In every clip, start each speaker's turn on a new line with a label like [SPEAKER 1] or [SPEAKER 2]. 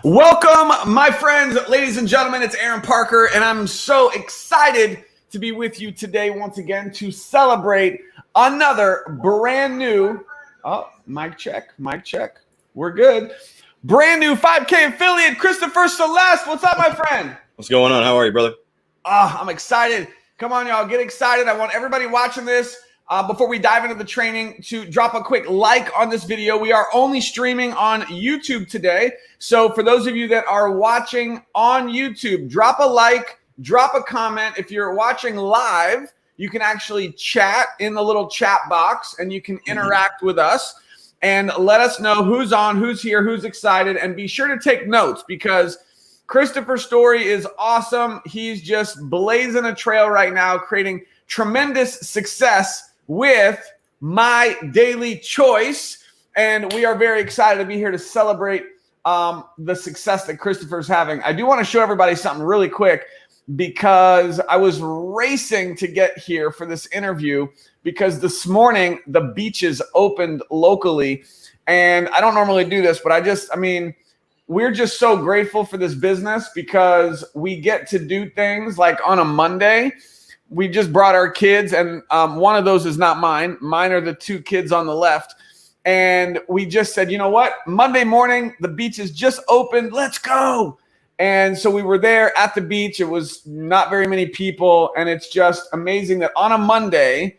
[SPEAKER 1] Welcome, my friends, ladies and gentlemen. It's Aaron Parker, and I'm so excited to be with you today once again to celebrate another brand new, mic check. We're good. Brand new 5K affiliate, Christopher Celeste. What's up, my friend?
[SPEAKER 2] What's going on? How are you, brother?
[SPEAKER 1] I'm excited. Come on, y'all, get excited. I want everybody watching this before we dive into the training to drop a quick like on this video. We are only streaming on YouTube today. So for those of you that are watching on YouTube, drop a like, drop a comment. If you're watching live, you can actually chat in the little chat box and you can interact with us and let us know who's on, who's here, who's excited, and be sure to take notes because Christopher's story is awesome. He's just blazing a trail right now, creating tremendous success with My Daily Choice. And we are very excited to be here to celebrate the success that Christopher's having. I do want to show everybody something really quick because I was racing to get here for this interview because this morning the beaches opened locally. And I don't normally do this, but we're just so grateful for this business because we get to do things like on a Monday. We just brought our kids, and one of those is not mine. Mine are the two kids on the left. And we just said, you know what? Monday morning, the beach is just opened. Let's go. And so we were there at the beach. It was not very many people. And it's just amazing that on a Monday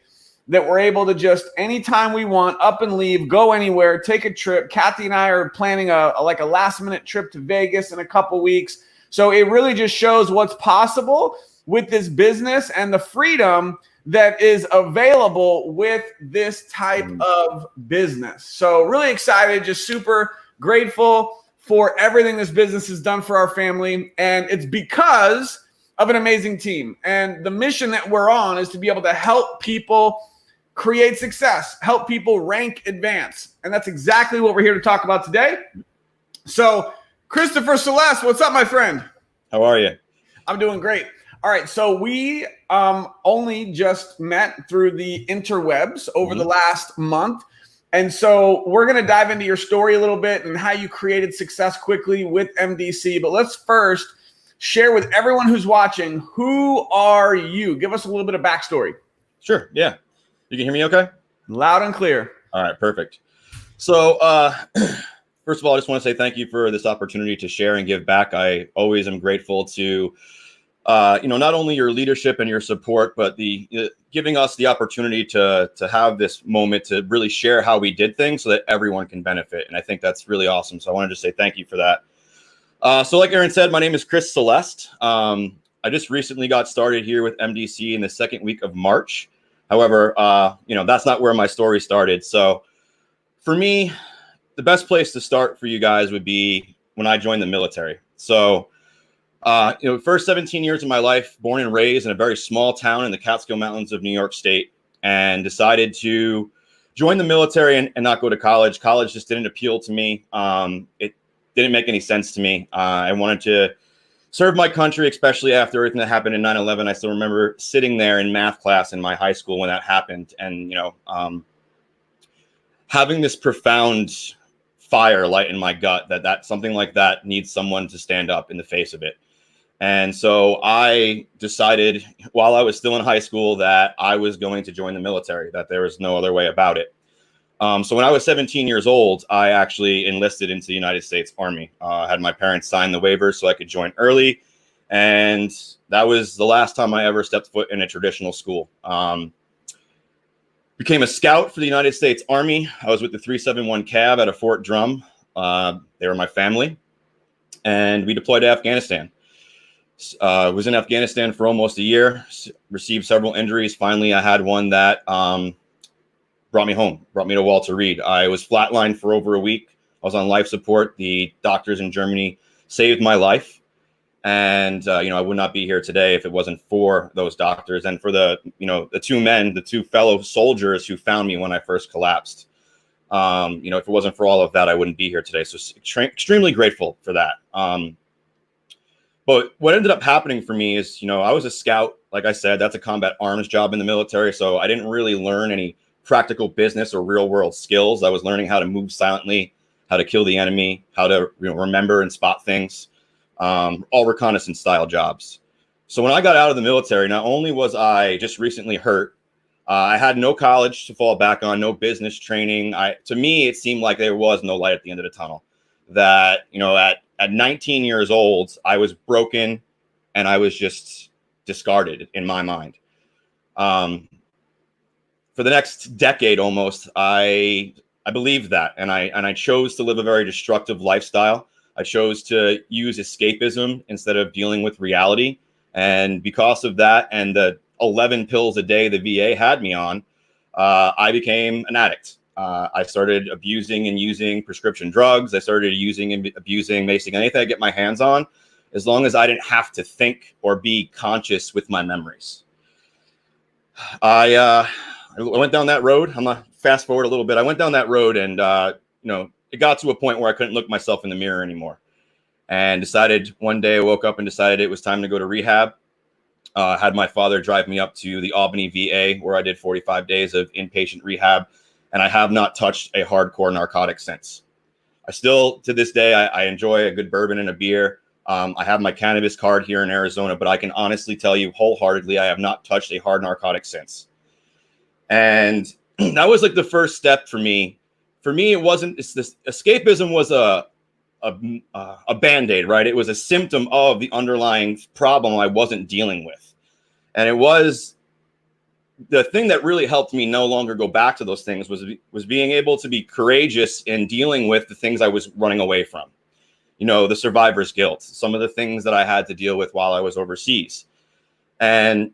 [SPEAKER 1] that we're able to just anytime we want up and leave, go anywhere, take a trip. Kathy and I are planning a last minute trip to Vegas in a couple weeks. So it really just shows what's possible with this business and the freedom that is available with this type of business. So really excited, just super grateful for everything this business has done for our family. And it's because of an amazing team. And the mission that we're on is to be able to help people create success, help people rank, advance. And that's exactly what we're here to talk about today. So Christopher Celeste, what's up, my friend?
[SPEAKER 2] How are you?
[SPEAKER 1] I'm doing great. All right, so we only just met through the interwebs over the last month. And so we're going to dive into your story a little bit and how you created success quickly with MDC. But let's first share with everyone who's watching, who are you? Give us a little bit of backstory.
[SPEAKER 2] Sure, yeah. You can hear me okay?
[SPEAKER 1] Loud and clear.
[SPEAKER 2] All right, perfect. So first of all, I just want to say thank you for this opportunity to share and give back. I always am grateful to not only your leadership and your support, but the giving us the opportunity to have this moment to really share how we did things so that everyone can benefit. And I think that's really awesome. So I wanted to say thank you for that. So like Aaron said, my name is Chris Celeste. I just recently got started here with MDC in the second week of March. However, that's not where my story started. So for me, the best place to start for you guys would be when I joined the military. So first 17 years of my life, born and raised in a very small town in the Catskill Mountains of New York State, and decided to join the military and not go to college. College just didn't appeal to me. It didn't make any sense to me. I wanted to serve my country, especially after everything that happened in 9/11. I still remember sitting there in math class in my high school when that happened, and having this profound fire light in my gut that something like that needs someone to stand up in the face of it. And so I decided while I was still in high school that I was going to join the military, that there was no other way about it. So when I was 17 years old, I actually enlisted into the United States Army. I had my parents sign the waivers so I could join early. And that was the last time I ever stepped foot in a traditional school. Became a scout for the United States Army. I was with the 371 Cav out of Fort Drum. They were my family. And we deployed to Afghanistan. Was in Afghanistan for almost a year, received several injuries. Finally, I had one that brought me home, brought me to Walter Reed. I was flatlined for over a week. I was on life support. The doctors in Germany saved my life. And, I would not be here today if it wasn't for those doctors and for the two fellow soldiers who found me when I first collapsed. If it wasn't for all of that, I wouldn't be here today. So extremely grateful for that. But what ended up happening for me is, I was a scout. Like I said, that's a combat arms job in the military. So I didn't really learn any practical business or real world skills. I was learning how to move silently, how to kill the enemy, how to remember and spot things, all reconnaissance style jobs. So when I got out of the military, not only was I just recently hurt, I had no college to fall back on, no business training. To me, it seemed like there was no light at the end of the tunnel. That, at 19 years old, I was broken and I was just discarded in my mind. For the next decade almost, I believed that, and I chose to live a very destructive lifestyle. I chose to use escapism instead of dealing with reality. And because of that and the 11 pills a day the VA had me on, I became an addict. I started abusing and using prescription drugs. I started using and abusing basically anything I get my hands on, as long as I didn't have to think or be conscious with my memories. I went down that road. I'm going to fast forward a little bit. I went down that road and, it got to a point where I couldn't look myself in the mirror anymore, and decided one day I woke up and decided it was time to go to rehab. Had my father drive me up to the Albany VA, where I did 45 days of inpatient rehab, and I have not touched a hardcore narcotic since. I still, to this day, I enjoy a good bourbon and a beer. I have my cannabis card here in Arizona, but I can honestly tell you wholeheartedly, I have not touched a hard narcotic since. And that was like the first step for me. For me, escapism was a Band-Aid, right? It was a symptom of the underlying problem I wasn't dealing with. And it was the thing that really helped me no longer go back to those things was being able to be courageous in dealing with the things I was running away from. The survivor's guilt, some of the things that I had to deal with while I was overseas. And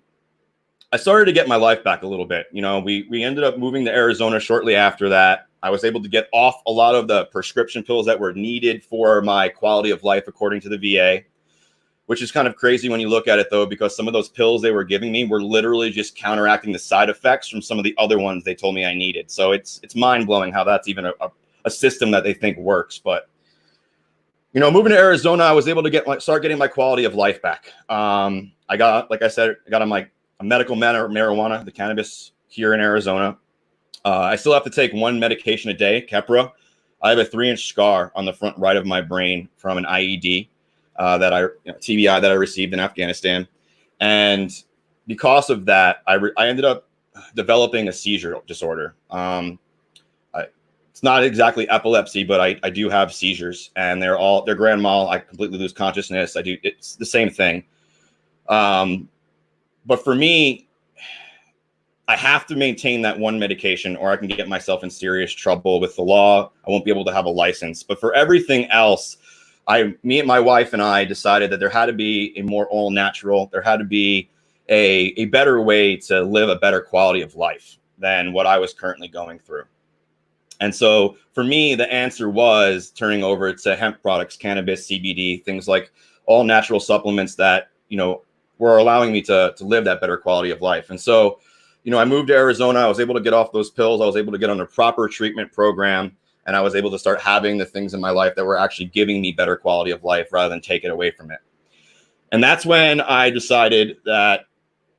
[SPEAKER 2] I started to get my life back a little bit. We ended up moving to Arizona shortly after that. I was able to get off a lot of the prescription pills that were needed for my quality of life, according to the VA, which is kind of crazy when you look at it, though, because some of those pills they were giving me were literally just counteracting the side effects from some of the other ones they told me I needed. So it's mind-blowing how that's even a system that they think works. But, moving to Arizona, I was able to start getting my quality of life back. I got on a medical marijuana, the cannabis here in Arizona. I still have to take one medication a day, Keppra. I have a 3-inch scar on the front right of my brain from an IED TBI that I received in Afghanistan. And because of that, I ended up developing a seizure disorder. It's not exactly epilepsy, but I do have seizures, and they're grand mal. I completely lose consciousness. It's the same thing. But for me, I have to maintain that one medication or I can get myself in serious trouble with the law. I won't be able to have a license. But for everything else, me and my wife and I decided that there had to be a more all natural, there had to be a better way to live a better quality of life than what I was currently going through. And so for me, the answer was turning over to hemp products, cannabis, CBD, things like all natural supplements that, were allowing me to live that better quality of life. And so, I moved to Arizona. I was able to get off those pills. I was able to get on a proper treatment program, and I was able to start having the things in my life that were actually giving me better quality of life rather than take it away from it. And that's when I decided that,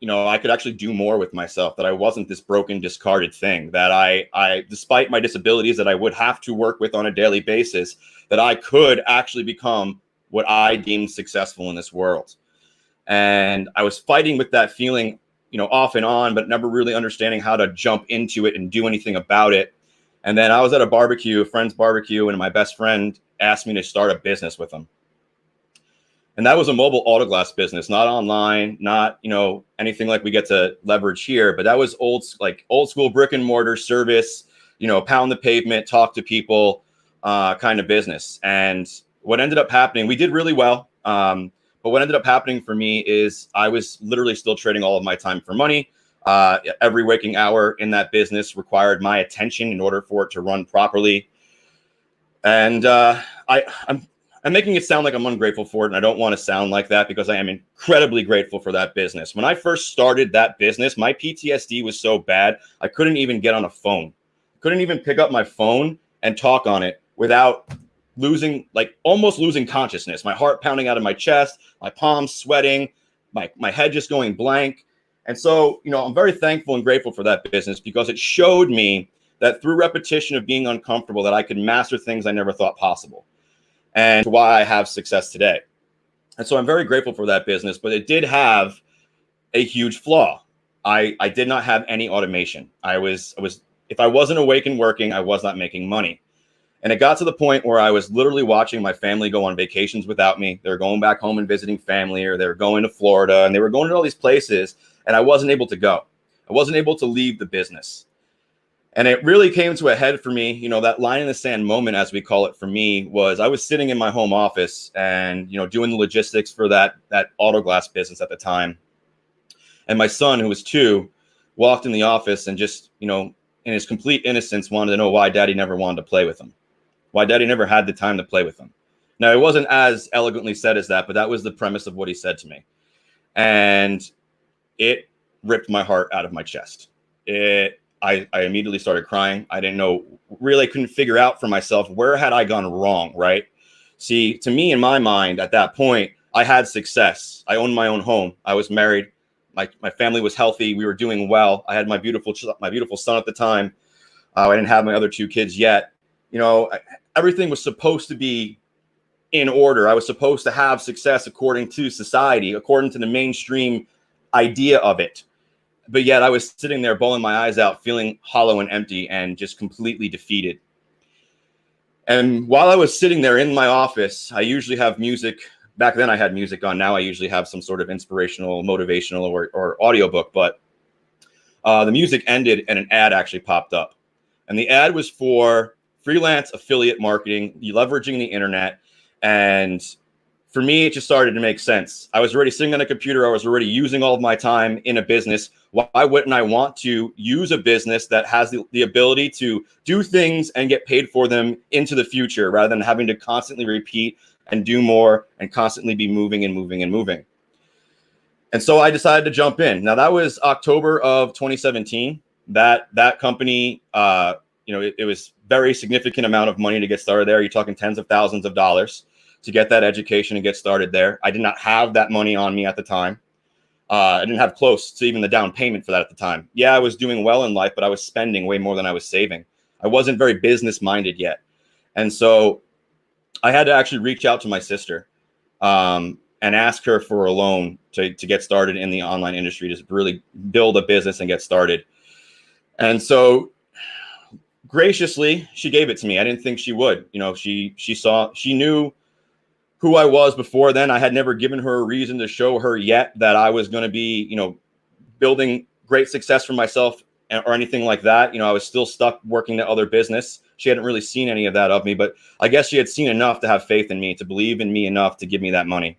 [SPEAKER 2] I could actually do more with myself, that I wasn't this broken, discarded thing, that I, despite my disabilities that I would have to work with on a daily basis, that I could actually become what I deemed successful in this world. And I was fighting with that feeling, off and on, but never really understanding how to jump into it and do anything about it. And then I was at a friend's barbecue, and my best friend asked me to start a business with him. And that was a mobile autoglass business, not online, not, anything like we get to leverage here, but that was old school brick and mortar service, pound the pavement, talk to people, kind of business. And what ended up happening, we did really well. But what ended up happening for me is I was literally still trading all of my time for money. Every waking hour in that business required my attention in order for it to run properly. And I'm making it sound like I'm ungrateful for it, and I don't want to sound like that because I am incredibly grateful for that business. When I first started that business, my PTSD was so bad, I couldn't even get on a phone. Couldn't even pick up my phone and talk on it without almost losing consciousness, my heart pounding out of my chest, my palms sweating, my head just going blank. And so, I'm very thankful and grateful for that business because it showed me that through repetition of being uncomfortable, that I could master things I never thought possible, and why I have success today. And so I'm very grateful for that business, but it did have a huge flaw. I did not have any automation. I was if I wasn't awake and working, I was not making money. And it got to the point where I was literally watching my family go on vacations without me. They were going back home and visiting family, or they were going to Florida, and they were going to all these places, and I wasn't able to go. I wasn't able to leave the business. And it really came to a head for me. You know, that line in the sand moment, as we call it for me, was I was sitting in my home office and, you know, doing the logistics for that auto glass business at the time. And my son, who was 2, walked in the office and just, you know, in his complete innocence, wanted to know why daddy never wanted to play with him, why daddy never had the time to play with him. Now, it wasn't as elegantly said as that, but that was the premise of what he said to me. And it ripped my heart out of my chest. I immediately started crying. I didn't know, really couldn't figure out for myself, where had I gone wrong, right? See, to me, in my mind, at that point, I had success. I owned my own home. I was married. My family was healthy. We were doing well. I had my beautiful son at the time. I didn't have my other 2 kids yet. You know, everything was supposed to be in order. I was supposed to have success according to society, according to the mainstream idea of it. But yet I was sitting there bawling my eyes out, feeling hollow and empty and just completely defeated. And while I was sitting there in my office, I usually have music. Back then I had music on. Now I usually have some sort of inspirational, motivational or audiobook. But the music ended and an ad actually popped up. And the ad was for freelance affiliate marketing, leveraging the internet. And for me, it just started to make sense. I was already sitting on a computer. I was already using all of my time in a business. Why wouldn't I want to use a business that has the ability to do things and get paid for them into the future, rather than having to constantly repeat and do more and constantly be moving and moving and moving? And so I decided to jump in. Now, that was October of 2017. That company, it was very significant amount of money to get started there. You're talking tens of thousands of dollars to get that education and get started there. I did not have that money on me at the time. I didn't have close to even the down payment for that at the time. Yeah, I was doing well in life, but I was spending way more than I was saving. I wasn't very business minded yet. And so I had to actually reach out to my sister and ask her for a loan to get started in the online industry, to really build a business and get started. And so graciously, she gave it to me. I didn't think she would. You know, she knew who I was before then. I had never given her a reason to show her yet that I was going to be, you know, building great success for myself or anything like that. You know, I was still stuck working that other business. She hadn't really seen any of that of me, but I guess she had seen enough to have faith in me, to believe in me enough to give me that money.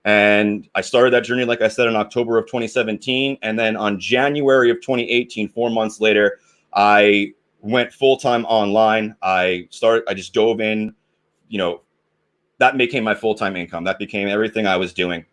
[SPEAKER 2] And I started that journey, like I said, in October of 2017. And then on January of 2018, 4 months later, I went full-time online. I just dove in, you know, that became my full-time income. That became everything I was doing.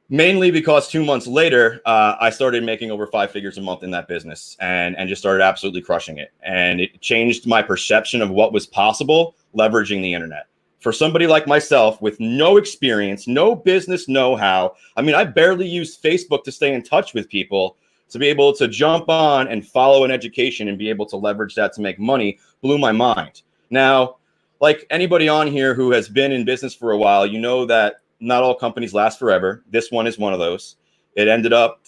[SPEAKER 2] Mainly because 2 months later, I started making over 5 figures a month in that business and just started absolutely crushing it. And it changed my perception of what was possible leveraging the internet. For somebody like myself with no experience, no business know-how, I mean, I barely used Facebook to stay in touch with people. To be able to jump on and follow an education and be able to leverage that to make money blew my mind. Now, like anybody on here who has been in business for a while, you know that not all companies last forever. This one is one of those. It ended up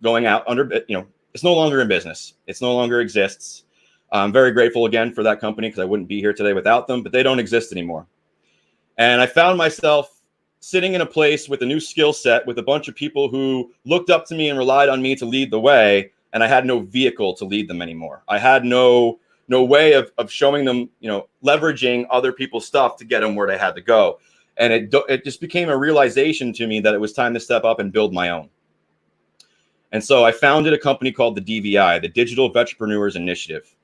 [SPEAKER 2] going out under, you know, it's no longer in business. It's no longer exists. I'm very grateful again for that company, because I wouldn't be here today without them, but they don't exist anymore. And I found myself sitting in a place with a new skill set with a bunch of people who looked up to me and relied on me to lead the way. And I had no vehicle to lead them anymore. I had no way of showing them, you know, leveraging other people's stuff to get them where they had to go. And it just became a realization to me that it was time to step up and build my own. And so I founded a company called the DVI, the Digital Veterpreneurs Initiative.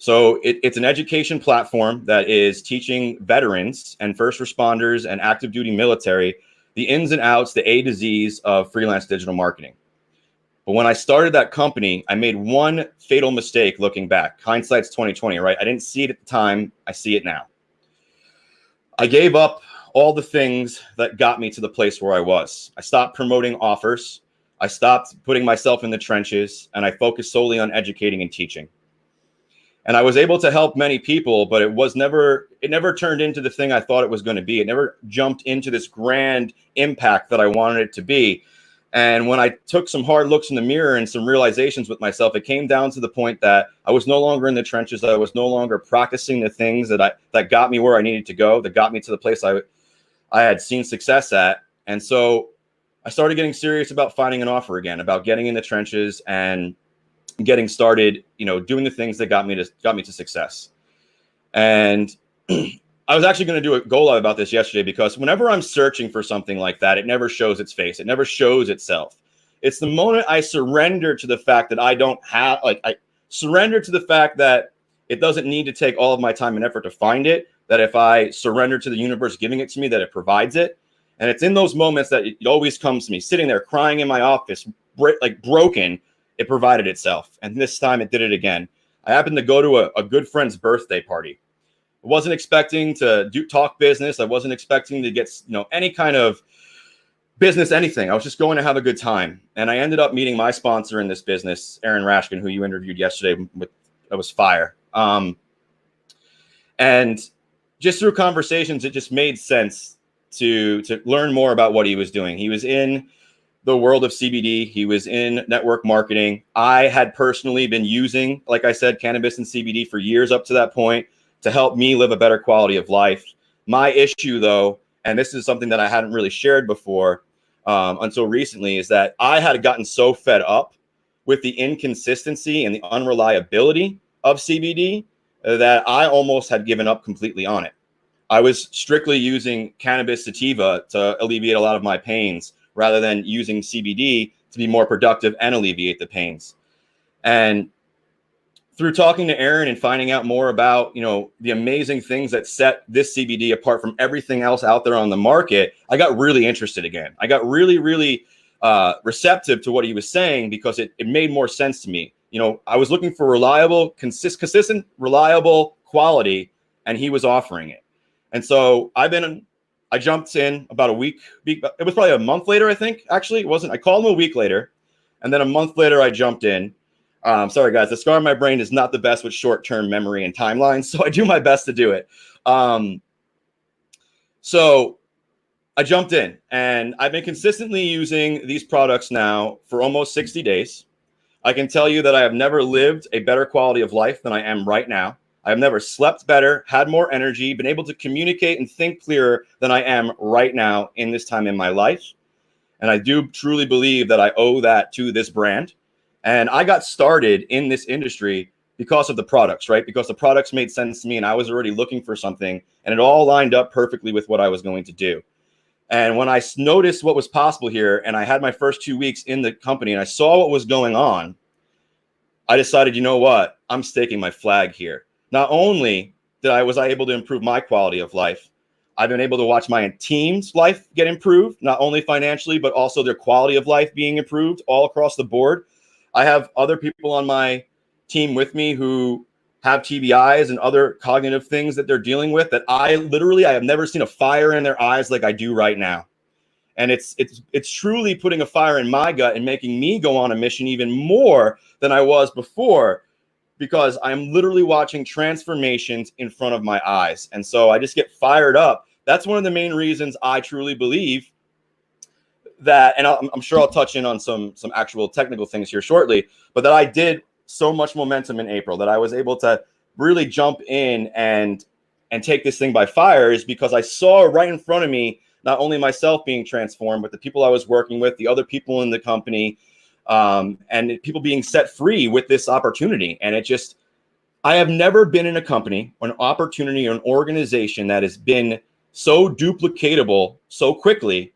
[SPEAKER 2] So it's an education platform that is teaching veterans and first responders and active duty military the ins and outs, the A to Z's of freelance digital marketing. But when I started that company, I made one fatal mistake looking back. Hindsight's 2020, right? I didn't see it at the time. I see it now. I gave up all the things that got me to the place where I was. I stopped promoting offers. I stopped putting myself in the trenches, and I focused solely on educating and teaching. And I was able to help many people, but it never turned into the thing I thought it was going to be. It never jumped into this grand impact that I wanted it to be. And when I took some hard looks in the mirror and some realizations with myself, it came down to the point that I was no longer in the trenches. I was no longer practicing the things that got me where I needed to go, that got me to the place I had seen success at. And so I started getting serious about finding an offer again, about getting in the trenches and getting started, doing the things that got me to success. And I was actually going to do a go live about this yesterday, because whenever I'm searching for something like that, it never shows its face. It never shows itself. It's the moment I surrender to the fact that I surrender to the fact that it doesn't need to take all of my time and effort to find it, that if I surrender to the universe giving it to me, that it provides it. And it's in those moments that it always comes to me, sitting there crying in my office, broken. It provided itself. And this time it did it again. I happened to go to a good friend's birthday party. I wasn't expecting to talk business. I wasn't expecting to get, any kind of business, anything. I was just going to have a good time. And I ended up meeting my sponsor in this business, Aaron Rashkin, who you interviewed yesterday. That was fire. And just through conversations, it just made sense to learn more about what he was doing. He was in the world of CBD. He was in network marketing. I had personally been using, like I said, cannabis and CBD for years up to that point to help me live a better quality of life. My issue, though, and this is something that I hadn't really shared before until recently, is that I had gotten so fed up with the inconsistency and the unreliability of CBD that I almost had given up completely on it. I was strictly using cannabis sativa to alleviate a lot of my pains, rather than using CBD to be more productive and alleviate the pains. And through talking to Aaron and finding out more about, the amazing things that set this CBD apart from everything else out there on the market, I got really interested again. I got really, really receptive to what he was saying, because it made more sense to me. I was looking for reliable, consistent, reliable quality, and he was offering it. And so I jumped in about a week. It was probably a month later, I think. Actually, it wasn't. I called him a week later, and then a month later, I jumped in. Sorry, guys. The scar on my brain is not the best with short-term memory and timelines, so I do my best to do it. So I jumped in, and I've been consistently using these products now for almost 60 days. I can tell you that I have never lived a better quality of life than I am right now. I have never slept better, had more energy, been able to communicate and think clearer than I am right now in this time in my life. And I do truly believe that I owe that to this brand. And I got started in this industry because of the products, right? Because the products made sense to me, and I was already looking for something, and it all lined up perfectly with what I was going to do. And when I noticed what was possible here, and I had my first 2 weeks in the company, and I saw what was going on, I decided, you know what? I'm staking my flag here. Not only was I able to improve my quality of life, I've been able to watch my team's life get improved, not only financially, but also their quality of life being improved all across the board. I have other people on my team with me who have TBIs and other cognitive things that they're dealing with that I have never seen a fire in their eyes like I do right now. And it's truly putting a fire in my gut and making me go on a mission even more than I was before, because I'm literally watching transformations in front of my eyes. And so I just get fired up. That's one of the main reasons I truly believe that, and I'm sure I'll touch in on some actual technical things here shortly, but that I did so much momentum in April, that I was able to really jump in and take this thing by fire, is because I saw right in front of me, not only myself being transformed, but the people I was working with, the other people in the company, and people being set free with this opportunity. And I have never been in a company or an opportunity or an organization that has been so duplicatable so quickly,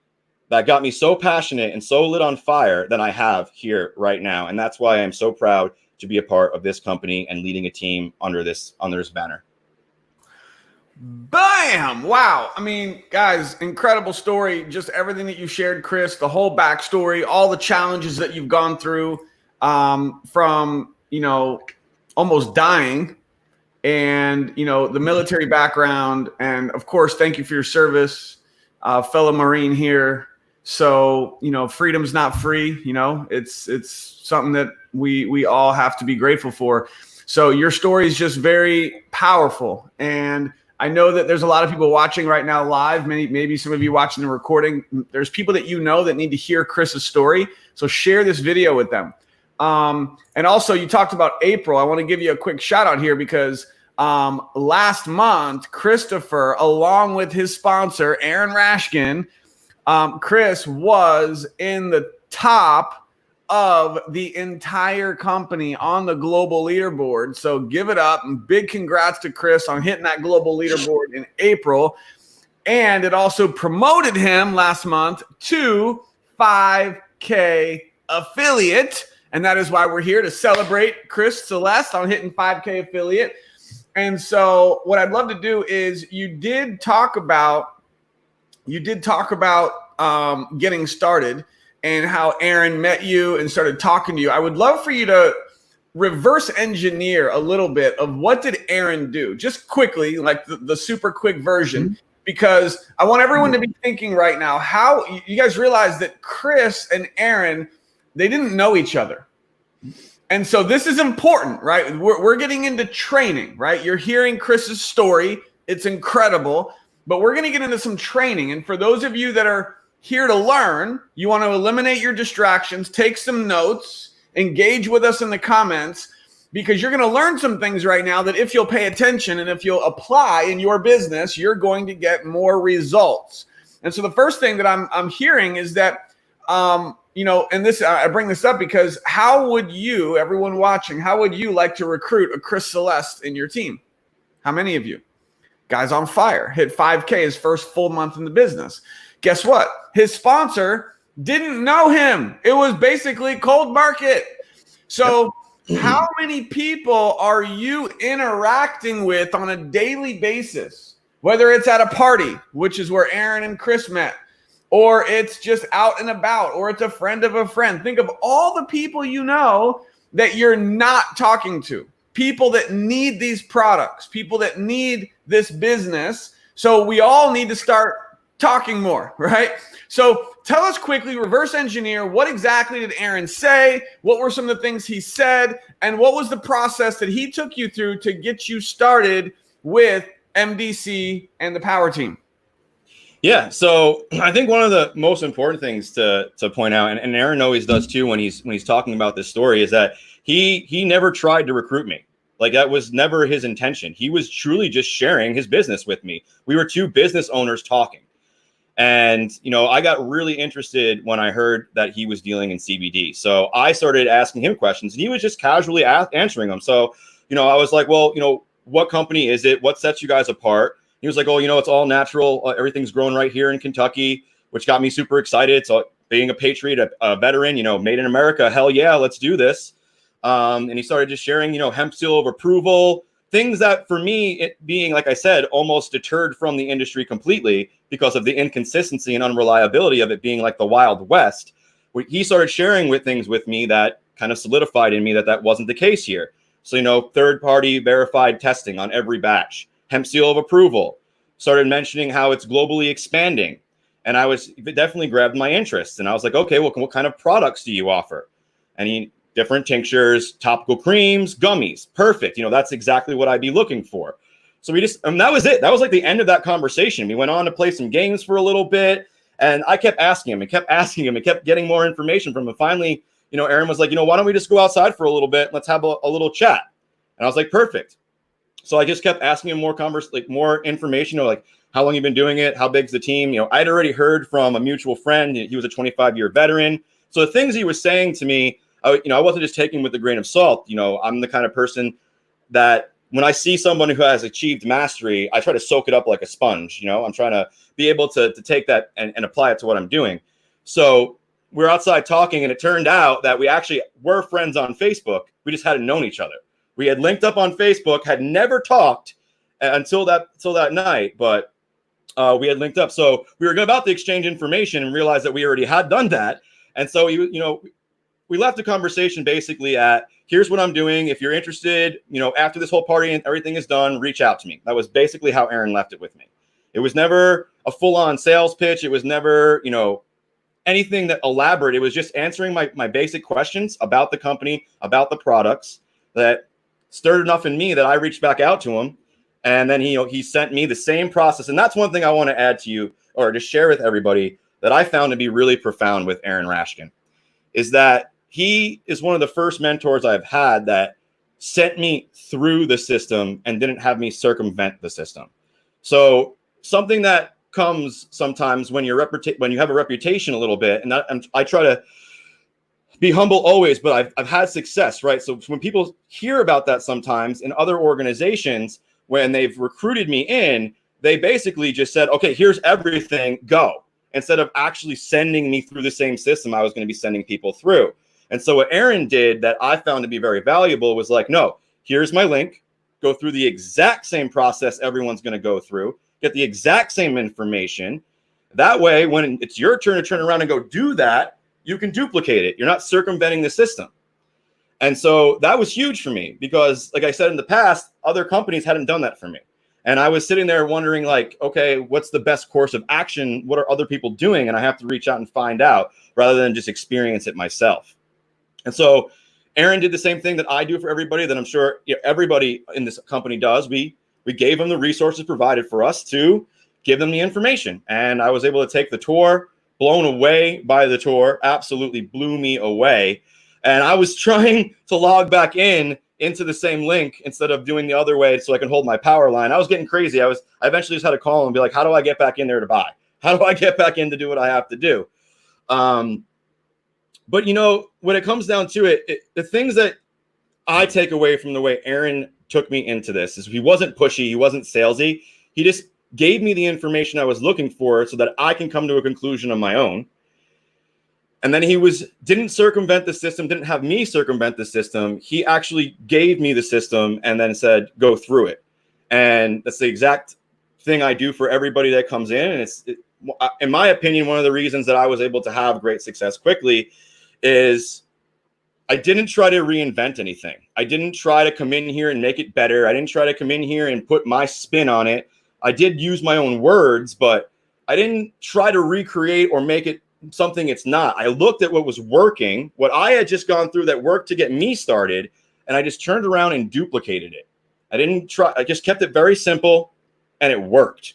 [SPEAKER 2] that got me so passionate and so lit on fire than I have here right now. And that's why I'm so proud to be a part of this company and leading a team under this banner.
[SPEAKER 1] Bam! Wow. I mean, guys, incredible story. Just everything that you shared, Chris, the whole backstory, all the challenges that you've gone through, from, almost dying, and, the military background. And of course, thank you for your service, fellow Marine here. So, freedom's not free. It's something that we all have to be grateful for. So your story is just very powerful. And I know that there's a lot of people watching right now live, maybe some of you watching the recording. There's people that that need to hear Chris's story. So share this video with them. And also, you talked about April. I want to give you a quick shout out here because last month, Christopher, along with his sponsor, Aaron Rashkin, Chris was in the top of the entire company on the global leaderboard. So give it up and big congrats to Chris on hitting that global leaderboard in April. And it also promoted him last month to 5K affiliate. And that is why we're here to celebrate Chris Celeste on hitting 5K affiliate. And so what I'd love to do is you did talk about getting started and how Aaron met you and started talking to you. I would love for you to reverse engineer a little bit of what did Aaron do, just quickly, like the super quick version, because I want everyone to be thinking right now, how you guys realize that Chris and Aaron, they didn't know each other. And so this is important, right? We're getting into training, right? You're hearing Chris's story. It's incredible, but we're going to get into some training. And for those of you that are here to learn, you want to eliminate your distractions, take some notes, engage with us in the comments, because you're going to learn some things right now that if you'll pay attention and if you'll apply in your business, you're going to get more results. And so the first thing that I'm hearing is that, and this, I bring this up because how would you, everyone watching, how would you like to recruit a Chris Celeste in your team? How many of you? Guy's on fire, hit 5K his first full month in the business. Guess what? His sponsor didn't know him. It was basically cold market. So how many people are you interacting with on a daily basis? Whether it's at a party, which is where Aaron and Chris met, or it's just out and about, or it's a friend of a friend. Think of all the people you know that you're not talking to. People that need these products, people that need this business. So we all need to start talking more, right? So tell us quickly, reverse engineer, what exactly did Aaron say? What were some of the things he said? And what was the process that he took you through to get you started with MDC and the Power Team?
[SPEAKER 2] Yeah, so I think one of the most important things to point out, and Aaron always does too when he's talking about this story, is that he never tried to recruit me. Like, that was never his intention. He was truly just sharing his business with me. We were two business owners talking. And, I got really interested when I heard that he was dealing in CBD. So I started asking him questions and he was just casually answering them. So, I was like, well, what company is it? What sets you guys apart? He was like, oh, it's all natural. Everything's grown right here in Kentucky, which got me super excited. So being a patriot, a veteran, made in America, hell yeah, let's do this. And he started just sharing, hemp seal of approval, things that for me, it being, like I said, almost deterred from the industry completely because of the inconsistency and unreliability of it being like the Wild West. He started sharing things with me that kind of solidified in me that wasn't the case here. So, third-party verified testing on every batch, hemp seal of approval, started mentioning how it's globally expanding. And it definitely grabbed my interest. And I was like, okay, well, what kind of products do you offer? And different tinctures, topical creams, gummies. Perfect. That's exactly what I'd be looking for. So that was it. That was like the end of that conversation. We went on to play some games for a little bit. And I kept asking him and kept getting more information from him. Finally, Aaron was like, why don't we just go outside for a little bit? Let's have a little chat. And I was like, perfect. So I just kept asking him more information, like how long you've been doing it, how big's the team. I'd already heard from a mutual friend. He was a 25-year veteran. So the things he was saying to me, I wasn't just taking with a grain of salt. I'm the kind of person that when I see someone who has achieved mastery, I try to soak it up like a sponge. I'm trying to be able to take that and apply it to what I'm doing. So we're outside talking, and it turned out that we actually were friends on Facebook. We just hadn't known each other. We had linked up on Facebook, had never talked until that night, but we had linked up. So we were about to exchange information and realized that we already had done that. And so we left the conversation basically at, here's what I'm doing. If you're interested, after this whole party and everything is done, reach out to me. That was basically how Aaron left it with me. It was never a full-on sales pitch. It was never, anything that elaborate. It was just answering my basic questions about the company, about the products that stirred enough in me that I reached back out to him. And then he sent me the same process. And that's one thing I want to add to you, or to share with everybody, that I found to be really profound with Aaron Rashkin, is that he is one of the first mentors I've had that sent me through the system and didn't have me circumvent the system. So something that comes sometimes when when you have a reputation a little bit, and I try to be humble always, but I've had success, right? So when people hear about that sometimes in other organizations, when they've recruited me in, they basically just said, okay, here's everything, go. Instead of actually sending me through the same system I was going to be sending people through. And so what Aaron did that I found to be very valuable was like, no, here's my link, go through the exact same process everyone's going to go through, get the exact same information. That way, when it's your turn to turn around and go do that, you can duplicate it. You're not circumventing the system. And so that was huge for me because, like I said in the past, other companies hadn't done that for me. And I was sitting there wondering, like, okay, what's the best course of action? What are other people doing? And I have to reach out and find out rather than just experience it myself. And so Aaron did the same thing that I do for everybody, that I'm sure everybody in this company does. We gave them the resources provided for us to give them the information. And I was able to take the tour, blown away by the tour, absolutely blew me away. And I was trying to log back into the same link instead of doing the other way so I can hold my power line. I was getting crazy. I eventually just had to call him and be like, how do I get back in there to buy? How do I get back in to do what I have to do? But, when it comes down to it, the things that I take away from the way Aaron took me into this is he wasn't pushy. He wasn't salesy. He just gave me the information I was looking for so that I can come to a conclusion on my own. And then he didn't circumvent the system, didn't have me circumvent the system. He actually gave me the system and then said, go through it. And that's the exact thing I do for everybody that comes in. And in my opinion, one of the reasons that I was able to have great success quickly is I didn't try to reinvent anything. I didn't try to come in here and make it better. I didn't try to come in here and put my spin on it. I did use my own words, but I didn't try to recreate or make it something it's not. I looked at what was working, what I had just gone through that worked to get me started, and I just turned around and duplicated it. I just kept it very simple, and it worked.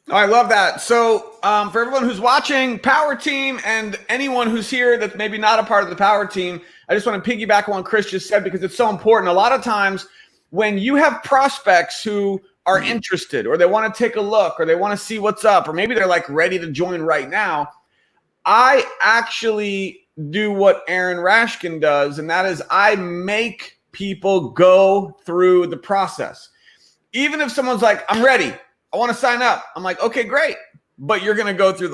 [SPEAKER 1] I love that. So for everyone who's watching, Power Team, and anyone who's here that's maybe not a part of the Power Team, I just want to piggyback on what Chris just said because it's so important. A lot of times when you have prospects who are interested or they want to take a look or they want to see what's up or maybe they're like ready to join right now, I actually do what Aaron Rashkin does, and that is I make people go through the process. Even if someone's like, I'm ready, I want to sign up. I'm like, okay, great. But you're going to go through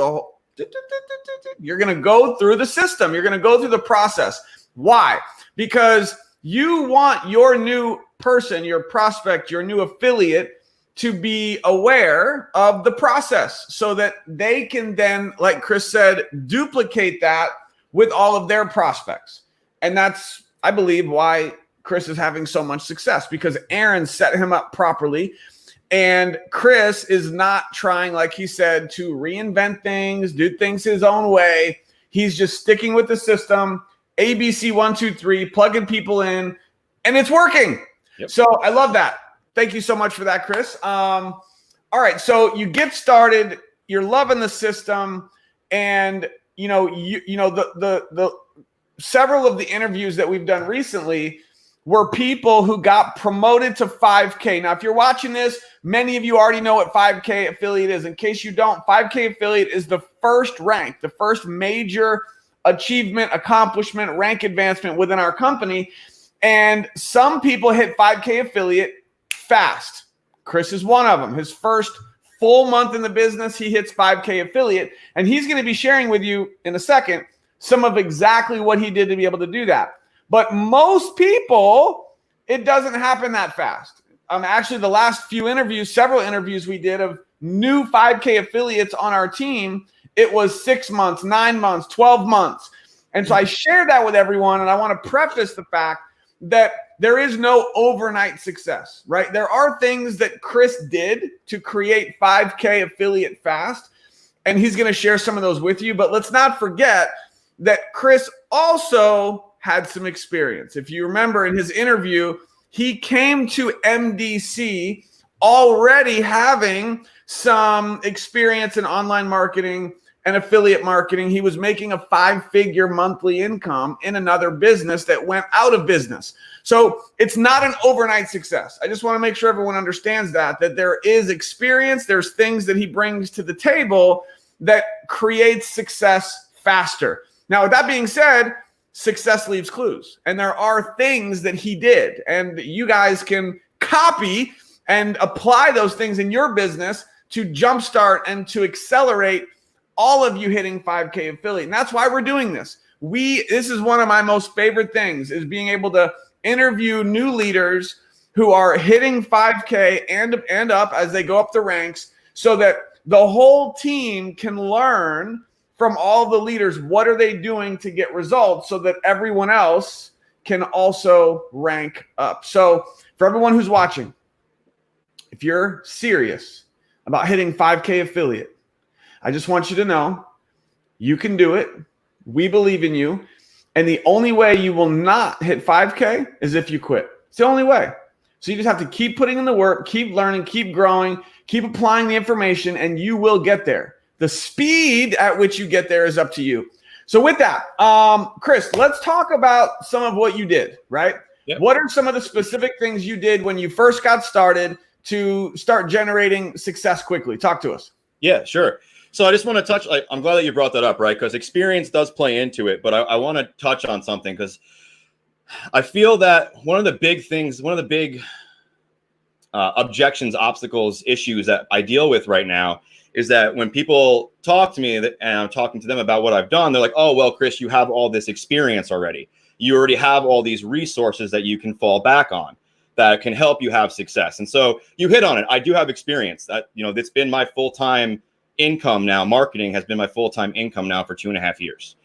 [SPEAKER 1] you're going to go through the system. You're going to go through the process. Why? Because you want your new person, your prospect, your new affiliate to be aware of the process so that they can then, like Chris said, duplicate that with all of their prospects. And that's, I believe, why Chris is having so much success, because Aaron set him up properly. And Chris is not trying, like he said, to reinvent things, do things his own way. He's just sticking with the system, ABC 1, 2, 3, plugging people in, and it's working. Yep. So I love that. Thank you so much for that, Chris. All right, so you get started, you're loving the system, and the several of the interviews that we've done recently were people who got promoted to 5K. Now, if you're watching this, many of you already know what 5K affiliate is. In case you don't, 5K affiliate is the first rank, the first major achievement, accomplishment, rank advancement within our company. And some people hit 5K affiliate fast. Chris is one of them. His first full month in the business, he hits 5K affiliate. And he's going to be sharing with you in a second some of exactly what he did to be able to do that. But most people, it doesn't happen that fast. Actually, the last few interviews, several interviews we did of new 5K affiliates on our team, it was 6 months, 9 months, 12 months. And so I shared that with everyone, and I want to preface the fact that there is no overnight success, right? There are things that Chris did to create 5K affiliate fast, and he's going to share some of those with you. But let's not forget that Chris also had some experience. If you remember in his interview, he came to MDC already having some experience in online marketing and affiliate marketing. He was making a 5-figure monthly income in another business that went out of business. So it's not an overnight success. I just want to make sure everyone understands that there is experience. There's things that he brings to the table that creates success faster. Now, with that being said, success leaves clues. And there are things that he did. And you guys can copy and apply those things in your business to jumpstart and to accelerate all of you hitting 5K affiliate. And that's why we're doing this. This is one of my most favorite things, is being able to interview new leaders who are hitting 5K and up as they go up the ranks, so that the whole team can learn from all the leaders. What are they doing to get results, so that everyone else can also rank up? So for everyone who's watching, if you're serious about hitting 5K affiliate, I just want you to know you can do it. We believe in you. And the only way you will not hit 5K is if you quit. It's the only way. So you just have to keep putting in the work, keep learning, keep growing, keep applying the information, and you will get there. The speed at which you get there is up to you. So with that, Chris, let's talk about some of what you did, right?
[SPEAKER 2] Yep.
[SPEAKER 1] What are some of the specific things you did when you first got started to start generating success quickly? Talk to us.
[SPEAKER 2] Yeah, sure. So I just want to touch, I'm glad that you brought that up, right? Because experience does play into it, but I want to touch on something, because I feel that one of the big objections, obstacles, issues that I deal with right now is that when people talk to me and I'm talking to them about what I've done, they're like, oh, well, Chris, you have all this experience already. You already have all these resources that you can fall back on that can help you have success. And so you hit on it. I do have experience. That's been my full-time income now. Marketing has been my full-time income now for 2.5 years.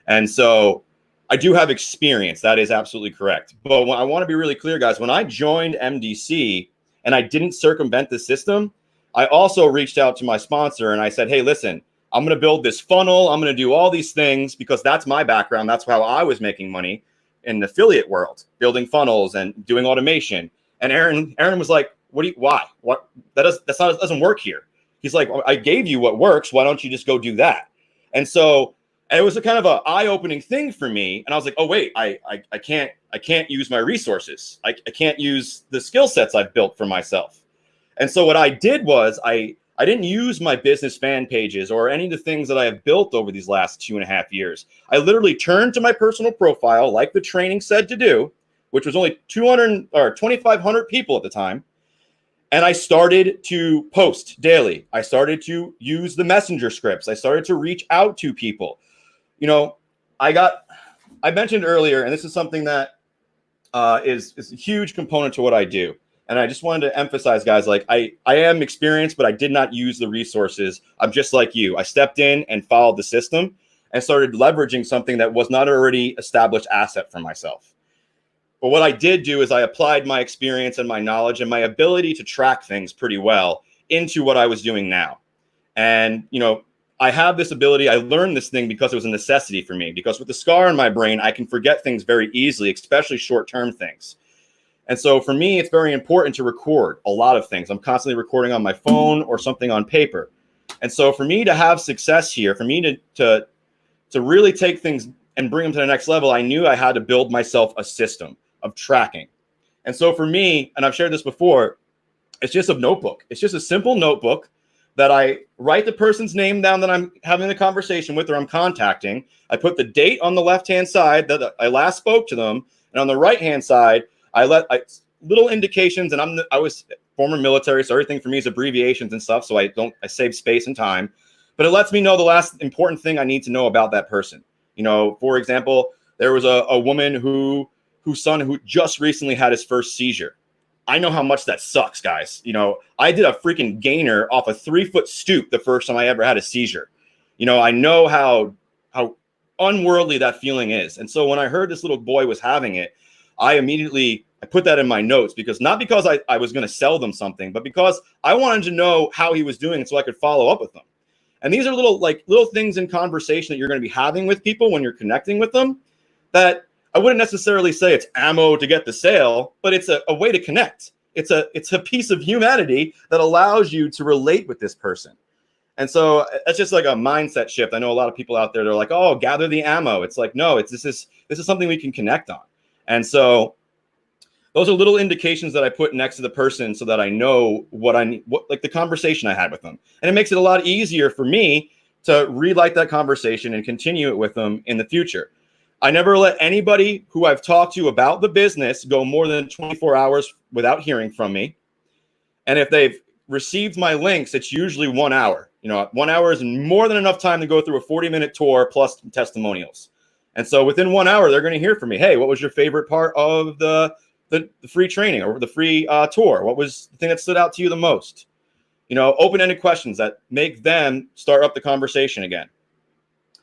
[SPEAKER 2] And so I do have experience. That is absolutely correct. But I want to be really clear, guys, when I joined MDC and I didn't circumvent the system, I also reached out to my sponsor and I said, hey, listen, I'm going to build this funnel. I'm going to do all these things because that's my background. That's how I was making money in the affiliate world, building funnels and doing automation. And Aaron was like, why? What? That doesn't work here. He's like, I gave you what works. Why don't you just go do that? And so it was a kind of an eye-opening thing for me. And I was like, oh, wait, I can't use my resources. I can't use the skill sets I've built for myself. And so what I did was I didn't use my business fan pages or any of the things that I have built over these last 2.5 years. I literally turned to my personal profile, like the training said to do, which was only 200 or 2,500 people at the time. And I started to post daily. I started to use the messenger scripts. I started to reach out to people. I mentioned earlier, and this is something that is a huge component to what I do. And I just wanted to emphasize, guys, like I am experienced, but I did not use the resources. I'm just like you. I stepped in and followed the system and started leveraging something that was not already established asset for myself. But what I did do is I applied my experience and my knowledge and my ability to track things pretty well into what I was doing now. And, I have this ability. I learned this thing because it was a necessity for me, because with the scar in my brain, I can forget things very easily, especially short-term things. And so for me, it's very important to record a lot of things. I'm constantly recording on my phone or something on paper. And so for me to have success here, for me to really take things and bring them to the next level, I knew I had to build myself a system of tracking. And so for me, and I've shared this before, it's just a notebook. It's just a simple notebook that I write the person's name down that I'm having the conversation with or I'm contacting. I put the date on the left-hand side that I last spoke to them. And on the right-hand side, I little indications, and I was former military, so everything for me is abbreviations and stuff. So I save space and time, but it lets me know the last important thing I need to know about that person. For example, there was a woman whose son who just recently had his first seizure. I know how much that sucks, guys. I did a freaking gainer off a 3-foot stoop the first time I ever had a seizure. I know how unworldly that feeling is. And so when I heard this little boy was having it, I put that in my notes, not because I was going to sell them something, but because I wanted to know how he was doing so I could follow up with them. And these are little things in conversation that you're going to be having with people when you're connecting with them that I wouldn't necessarily say it's ammo to get the sale, but it's a way to connect. It's a piece of humanity that allows you to relate with this person. And so that's just like a mindset shift. I know a lot of people out there, they're like, oh, gather the ammo. It's like, no, this is something we can connect on. And so those are little indications that I put next to the person so that I know what like the conversation I had with them. And it makes it a lot easier for me to relight that conversation and continue it with them in the future. I never let anybody who I've talked to about the business go more than 24 hours without hearing from me. And if they've received my links, it's usually 1 hour. 1 hour is more than enough time to go through a 40-minute tour plus testimonials. And so within 1 hour, they're going to hear from me. Hey, what was your favorite part of the free training or the free tour? What was the thing that stood out to you the most? Open-ended questions that make them start up the conversation again.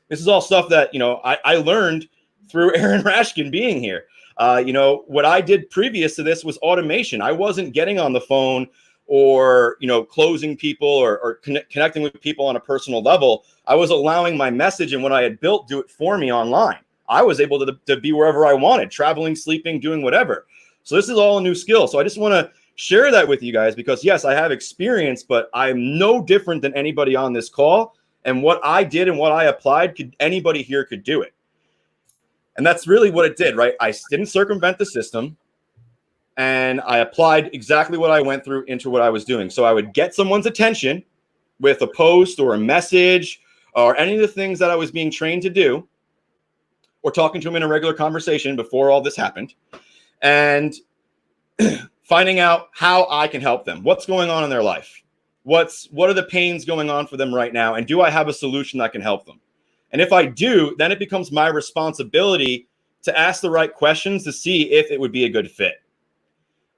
[SPEAKER 2] This is all stuff that, I learned through Aaron Rashkin being here. What I did previous to this was automation. I wasn't getting on the phone or, closing people or connecting with people on a personal level. I was allowing my message and what I had built do it for me online. I was able to be wherever I wanted, traveling, sleeping, doing whatever. So this is all a new skill. So I just want to share that with you guys because, yes, I have experience, but I'm no different than anybody on this call. And what I did and what I applied, anybody here could do it. And that's really what it did, right? I didn't circumvent the system. And I applied exactly what I went through into what I was doing. So I would get someone's attention with a post or a message or any of the things that I was being trained to do, or talking to them in a regular conversation before all this happened, and finding out how I can help them. What's going on in their life? What are the pains going on for them right now? And do I have a solution that can help them? And if I do, then it becomes my responsibility to ask the right questions to see if it would be a good fit.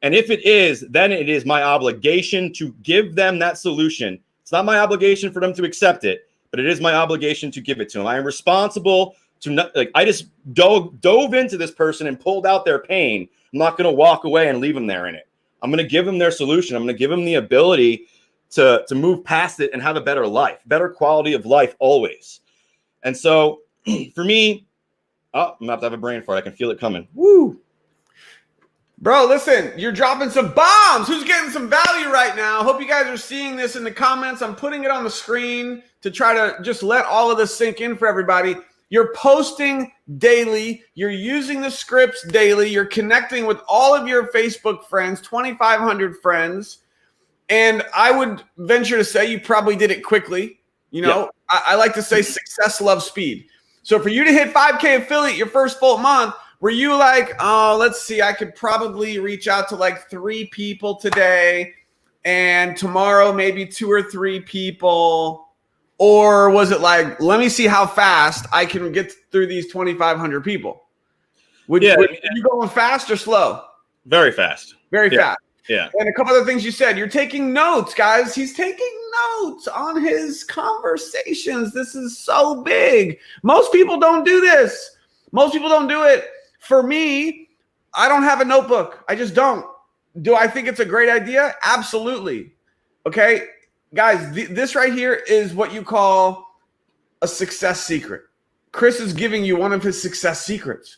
[SPEAKER 2] And if it is, then it is my obligation to give them that solution. It's not my obligation for them to accept it, but it is my obligation to give it to them. I am responsible to not, I just dove into this person and pulled out their pain. I'm not going to walk away and leave them there in it. I'm going to give them their solution. I'm going to give them the ability to move past it and have a better life, better quality of life always. And so for me, I'm going to have a brain fart. I can feel it coming. Woo!
[SPEAKER 1] Bro, listen, you're dropping some bombs. Who's getting some value right now? Hope you guys are seeing this in the comments. I'm putting it on the screen to try to just let all of this sink in for everybody. You're posting daily. You're using the scripts daily. You're connecting with all of your Facebook friends, 2,500 friends. And I would venture to say you probably did it quickly.
[SPEAKER 2] Yeah.
[SPEAKER 1] I like to say success loves speed. So for you to hit 5K affiliate your first full month, were you like, oh, let's see, I could probably reach out to like 3 people today and tomorrow maybe 2 or 3 people? Or was it like, let me see how fast I can get through these 2,500 people? Were you going fast or slow?
[SPEAKER 2] Very fast.
[SPEAKER 1] Very fast.
[SPEAKER 2] Yeah.
[SPEAKER 1] And a couple other things you said. You're taking notes, guys. He's taking notes on his conversations. This is so big. Most people don't do this. Most people don't do it. For me, I don't have a notebook. I just don't. Do I think it's a great idea? Absolutely. Okay, guys, this right here is what you call a success secret. Chris is giving you one of his success secrets.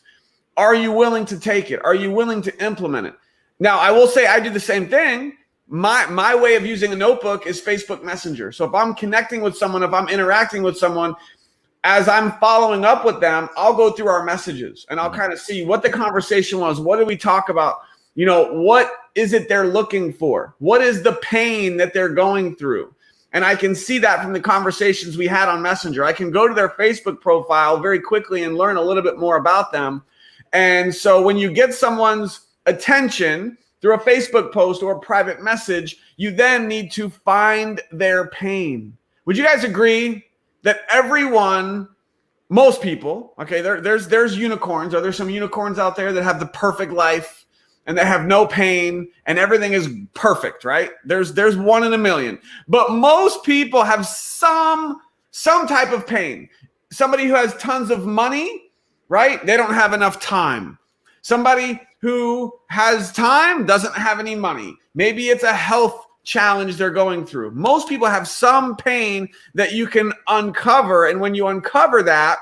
[SPEAKER 1] Are you willing to take it? Are you willing to implement it? Now, I will say I do the same thing. My way of using a notebook is Facebook Messenger. So if I'm connecting with someone, if I'm interacting with someone, as I'm following up with them, I'll go through our messages and I'll kind of see what the conversation was. What did we talk about? What is it they're looking for? What is the pain that they're going through? And I can see that from the conversations we had on Messenger. I can go to their Facebook profile very quickly and learn a little bit more about them. And so when you get someone's attention through a Facebook post or a private message, you then need to find their pain. Would you guys agree that everyone, most people, okay, there's unicorns. Are there some unicorns out there that have the perfect life and that have no pain and everything is perfect, right? There's 1 in a million. But most people have some type of pain. Somebody who has tons of money, right? They don't have enough time. Somebody who has time doesn't have any money. Maybe it's a health challenge they're going through. Most people have some pain that you can uncover. And when you uncover that,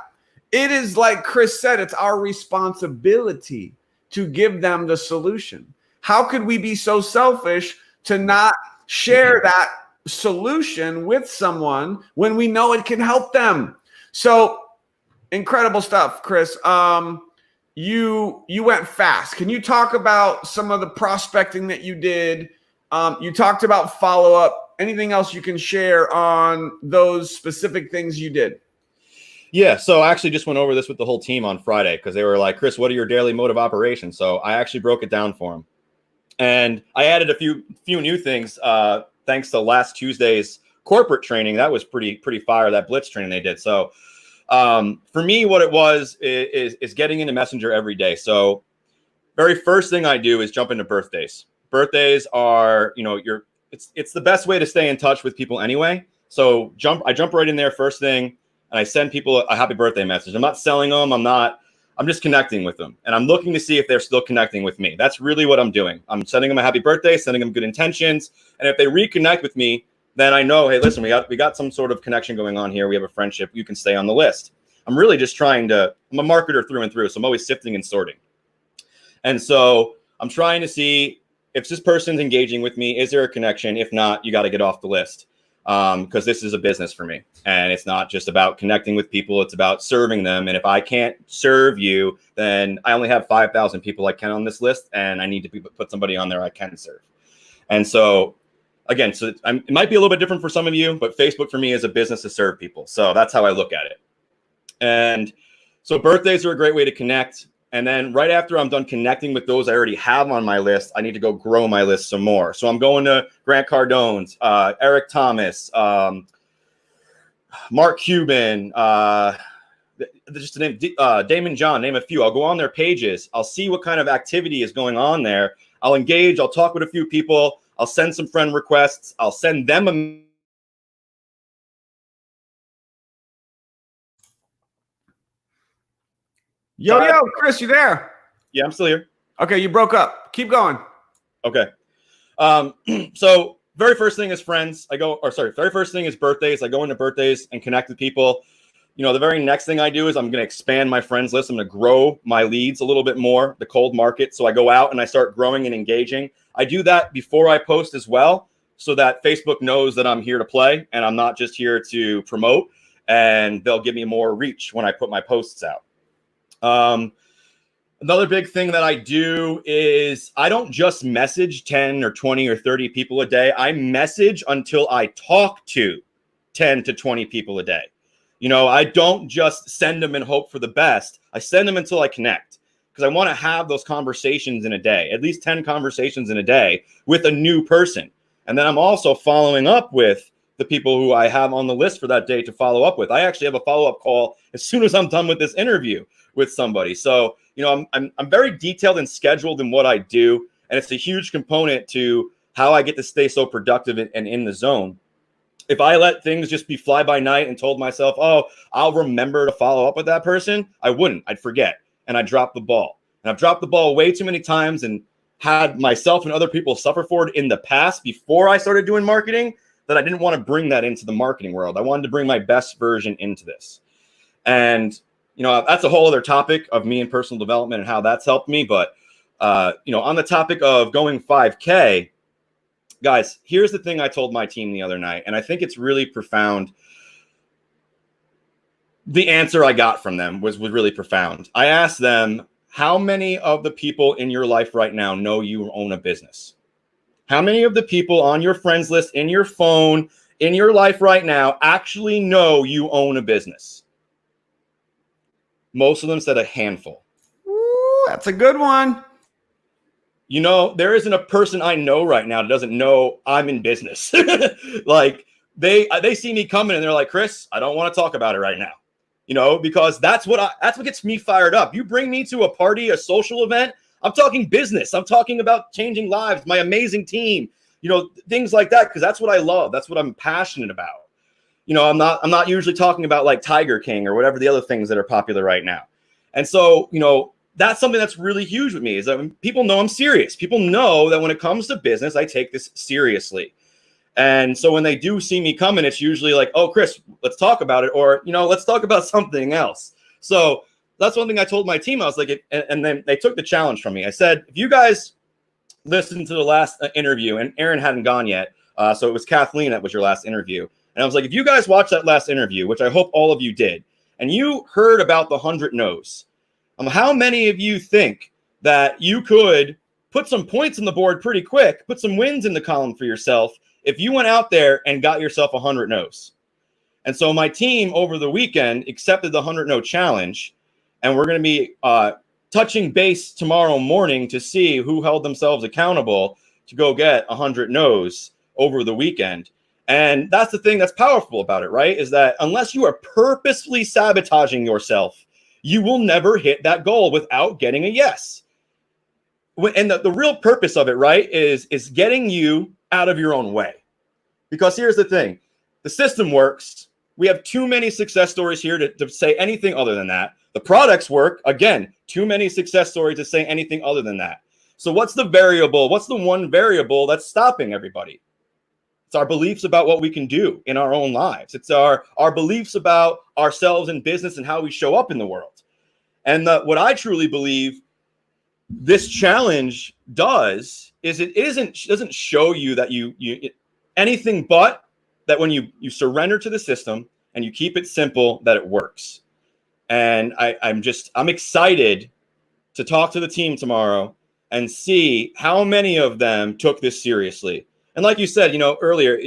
[SPEAKER 1] it is like Chris said, it's our responsibility to give them the solution. How could we be so selfish to not share that solution with someone when we know it can help them? So incredible stuff, Chris. You went fast. Can you talk about some of the prospecting that you did? You talked about follow-up. Anything else you can share on those specific things you did?
[SPEAKER 2] Yeah, so I actually just went over this with the whole team on Friday because they were like, Chris, what are your daily mode of operation? So I actually broke it down for them. And I added a few new things thanks to last Tuesday's corporate training. That was pretty fire, that blitz training they did. So for me, what it was is getting into Messenger every day. So very first thing I do is jump into birthdays. Birthdays are, it's the best way to stay in touch with people anyway. So I jump right in there first thing and I send people a happy birthday message. I'm not selling them. I'm just connecting with them. And I'm looking to see if they're still connecting with me. That's really what I'm doing. I'm sending them a happy birthday, sending them good intentions. And if they reconnect with me, then I know, hey, listen, we got some sort of connection going on here. We have a friendship. You can stay on the list. I'm really just I'm a marketer through and through. So I'm always sifting and sorting. And so I'm trying to see if this person's engaging with me, is there a connection? If not, you got to get off the list because this is a business for me. And it's not just about connecting with people. It's about serving them. And if I can't serve you, then I only have 5,000 people I can on this list. And I need to put somebody on there I can serve. And so, again, it might be a little bit different for some of you, but Facebook for me is a business to serve people. So that's how I look at it. And so birthdays are a great way to connect. And then right after I'm done connecting with those I already have on my list, I need to go grow my list some more. So I'm going to Grant Cardone's, Eric Thomas, Mark Cuban, just to name Damon John, name a few. I'll go on their pages. I'll see what kind of activity is going on there. I'll engage. I'll talk with a few people. I'll send some friend requests. I'll send them a
[SPEAKER 1] Yo, Chris, you there?
[SPEAKER 2] Yeah, I'm still here.
[SPEAKER 1] Okay, you broke up. Keep going.
[SPEAKER 2] Okay. So very first thing is friends. Very first thing is birthdays. I go into birthdays and connect with people. The very next thing I do is I'm going to expand my friends list. I'm going to grow my leads a little bit more, the cold market. So I go out and I start growing and engaging. I do that before I post as well, so that Facebook knows that I'm here to play and I'm not just here to promote, and they'll give me more reach when I put my posts out. Another big thing that I do is I don't just message 10 or 20 or 30 people a day. I message until I talk to 10 to 20 people a day. I don't just send them and hope for the best. I send them until I connect, because I want to have those conversations in a day, at least 10 conversations in a day with a new person. And then I'm also following up with the people who I have on the list for that day to follow up with. I actually have a follow-up call as soon as I'm done with this interview with somebody. So, I'm very detailed and scheduled in what I do. And it's a huge component to how I get to stay so productive and in the zone. If I let things just be fly by night and told myself, oh, I'll remember to follow up with that person, I wouldn't. I'd forget. And I'd drop the ball. And I've dropped the ball way too many times and had myself and other people suffer for it in the past before I started doing marketing, that I didn't want to bring that into the marketing world. I wanted to bring my best version into this. And, that's a whole other topic of me and personal development and how that's helped me. But, on the topic of going 5K, guys, here's the thing I told my team the other night, and I think it's really profound. The answer I got from them was really profound. I asked them, how many of the people in your life right now know you own a business? How many of the people on your friends list, in your phone, in your life right now actually know you own a business? Most of them said a handful.
[SPEAKER 1] Ooh, that's a good one.
[SPEAKER 2] There isn't a person I know right now that doesn't know I'm in business. Like they see me coming and they're like, Chris, I don't want to talk about it right now. Because that's what gets me fired up. You bring me to a party, a social event, I'm talking business. I'm talking about changing lives, my amazing team, things like that, because that's what I love. That's what I'm passionate about. I'm not usually talking about like Tiger King or whatever the other things that are popular right now. And so, that's something that's really huge with me, is that people know I'm serious. People know that when it comes to business, I take this seriously. And so when they do see me coming, it's usually like, oh, Chris, let's talk about it. Or, let's talk about something else. So that's one thing I told my team. I was like, and then they took the challenge from me. I said, if you guys listened to the last interview, and Aaron hadn't gone yet, so it was Kathleen that was your last interview. And I was like, if you guys watched that last interview, which I hope all of you did, and you heard about the 100 no's, how many of you think that you could put some points on the board pretty quick, put some wins in the column for yourself if you went out there and got yourself 100 no's? And so my team over the weekend accepted the 100 no challenge, and we're going to be touching base tomorrow morning to see who held themselves accountable to go get 100 no's over the weekend. And that's the thing that's powerful about it, right? Is that unless you are purposefully sabotaging yourself, you will never hit that goal without getting a yes. And the real purpose of it, right, is getting you out of your own way. Because here's the thing. The system works. We have too many success stories here to say anything other than that. The products work. Again, too many success stories to say anything other than that. So what's the variable? What's the one variable that's stopping everybody? It's our beliefs about what we can do in our own lives. It's our beliefs about ourselves in business and how we show up in the world. And what I truly believe this challenge does is it doesn't show you that you anything but that when you surrender to the system and you keep it simple, that it works. And I'm excited to talk to the team tomorrow and see how many of them took this seriously. And like you said, earlier,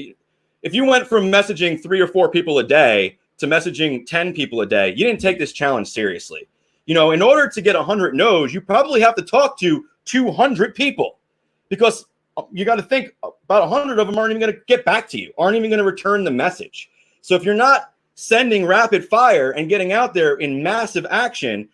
[SPEAKER 2] if you went from messaging 3 or 4 people a day to messaging 10 people a day, you didn't take this challenge seriously. In order to get 100 no's, you probably have to talk to 200 people, because you got to think about 100 of them aren't even going to get back to you, aren't even going to return the message. So if you're not sending rapid fire and getting out there in massive action,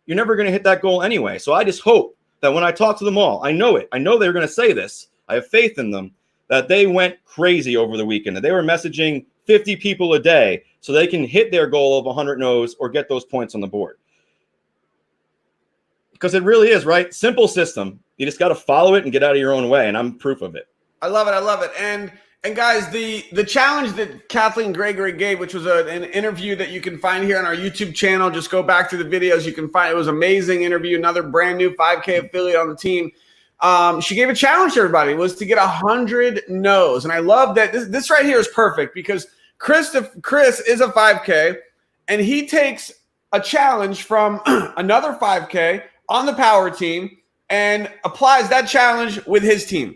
[SPEAKER 2] you're never going to hit that goal anyway. So I just hope that when I talk to them all, I know they're going to say this. I have faith in them, that they went crazy over the weekend, that they were messaging 50 people a day so they can hit their goal of 100 no's or get those points on the board. Because it really is, right? Simple system. You just got to follow it and get out of your own way. And I'm proof of it.
[SPEAKER 1] I love it. And guys, the challenge that Kathleen Gregory gave, which was an interview that you can find here on our YouTube channel, just go back to the videos. You can find it was an amazing interview. Another brand new 5K affiliate on the team. She gave a challenge to everybody, was to get 100 no's. And I love that this right here is perfect, because Chris is a 5K, and he takes a challenge from another 5K on the power team and applies that challenge with his team.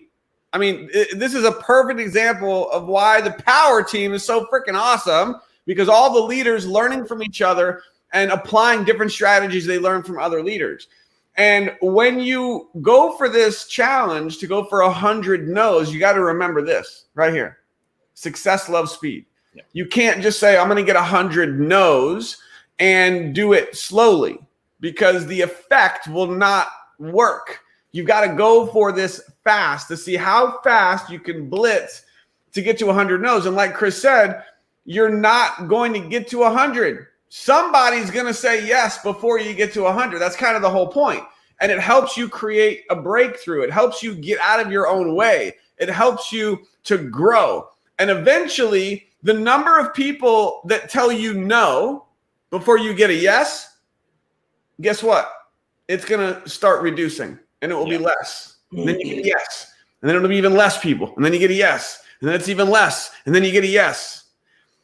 [SPEAKER 1] I mean, this is a perfect example of why the power team is so freaking awesome, because all the leaders learning from each other and applying different strategies they learn from other leaders. And when you go for this challenge to go for 100 no's, you got to remember this right here. Success loves speed. Yeah. You can't just say, I'm going to get 100 no's and do it slowly, because the effect will not work. You've got to go for this fast to see how fast you can blitz to get to 100 no's. And like Chris said, you're not going to get to 100. Somebody's going to say yes before you get to 100. That's kind of the whole point. And it helps you create a breakthrough. It helps you get out of your own way. It helps you to grow. And eventually, the number of people that tell you no before you get a yes, guess what? It's going to start reducing, and it will be less. And then you get a yes. And then it'll be even less people. And then you get a yes. And then it's even less. And then you get a yes.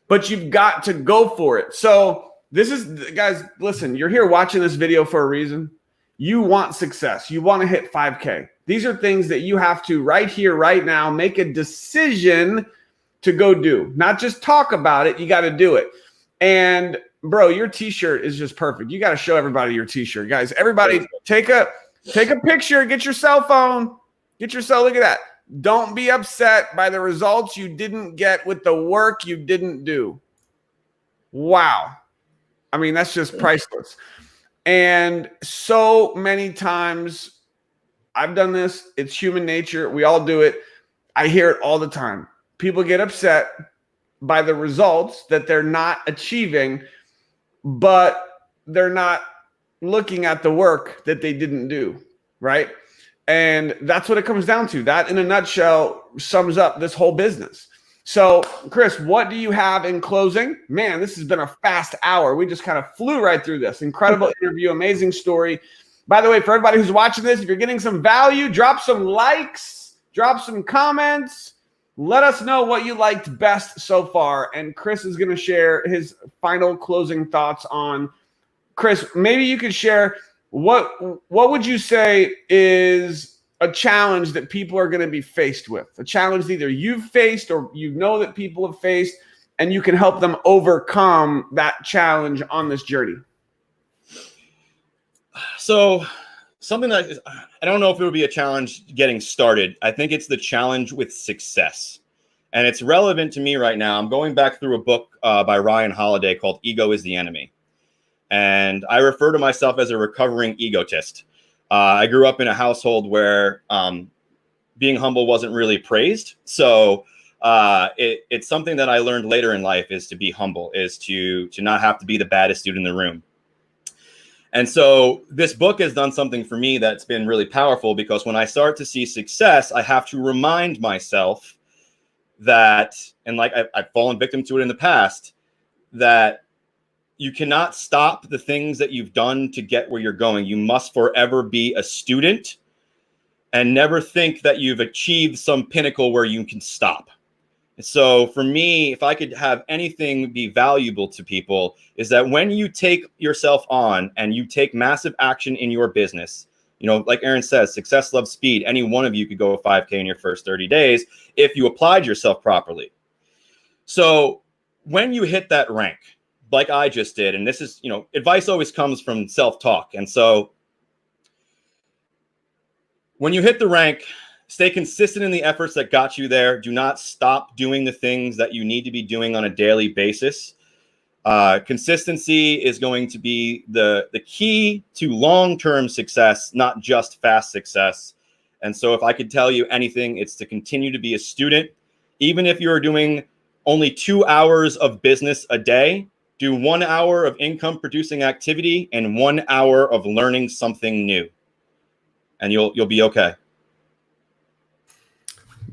[SPEAKER 1] But you've got to go for it. So this is, guys, listen, you're here watching this video for a reason. You want success. You want to hit 5K. These are things that you have to right here, right now, make a decision to go do. Not just talk about it. You got to do it. And bro, your t-shirt is just perfect. You got to show everybody your t-shirt. Guys, everybody take a picture, get your cell phone, look at that. Don't be upset by the results you didn't get with the work you didn't do. Wow. I mean, that's just priceless. And so many times I've done this. It's human nature. We all do it. I hear it all the time. People get upset by the results that they're not achieving, but they're not looking at the work that they didn't do, right? And that's what it comes down to. That, in a nutshell, sums up this whole business. So, Chris, what do you have in closing? Man, this has been a fast hour. We just kind of flew right through this. Incredible interview, amazing story. By the way, for everybody who's watching this, if you're getting some value, drop some likes, drop some comments. Let us know what you liked best so far. And Chris is going to share his final closing thoughts on. Chris, maybe you could share what would you say is a challenge that people are going to be faced with, a challenge either you've faced or you know that people have faced, and you can help them overcome that challenge on this journey.
[SPEAKER 2] So something that I don't know if it would be a challenge getting started. I think it's the challenge with success. And it's relevant to me right now. I'm going back through a book by Ryan Holiday called Ego is the Enemy. And I refer to myself as a recovering egotist. I grew up in a household where being humble wasn't really praised. So it's something that I learned later in life is to be humble, is to not have to be the baddest dude in the room. And so this book has done something for me that's been really powerful, because when I start to see success, I have to remind myself that, and like I've fallen victim to it in the past, that you cannot stop the things that you've done to get where you're going. You must forever be a student and never think that you've achieved some pinnacle where you can stop. So for me, if I could have anything be valuable to people, is that when you take yourself on and you take massive action in your business, you know, like Aaron says, success loves speed. Any one of you could go 5K in your first 30 days if you applied yourself properly. So when you hit that rank, like I just did, and this is, you know, advice always comes from self-talk. And so when you hit the rank, stay consistent in the efforts that got you there. Do not stop doing the things that you need to be doing on a daily basis. Consistency is going to be the key to long-term success, not just fast success. And so if I could tell you anything, it's to continue to be a student. Even if you're doing only 2 hours of business a day, do 1 hour of income producing activity and 1 hour of learning something new, and you'll be okay.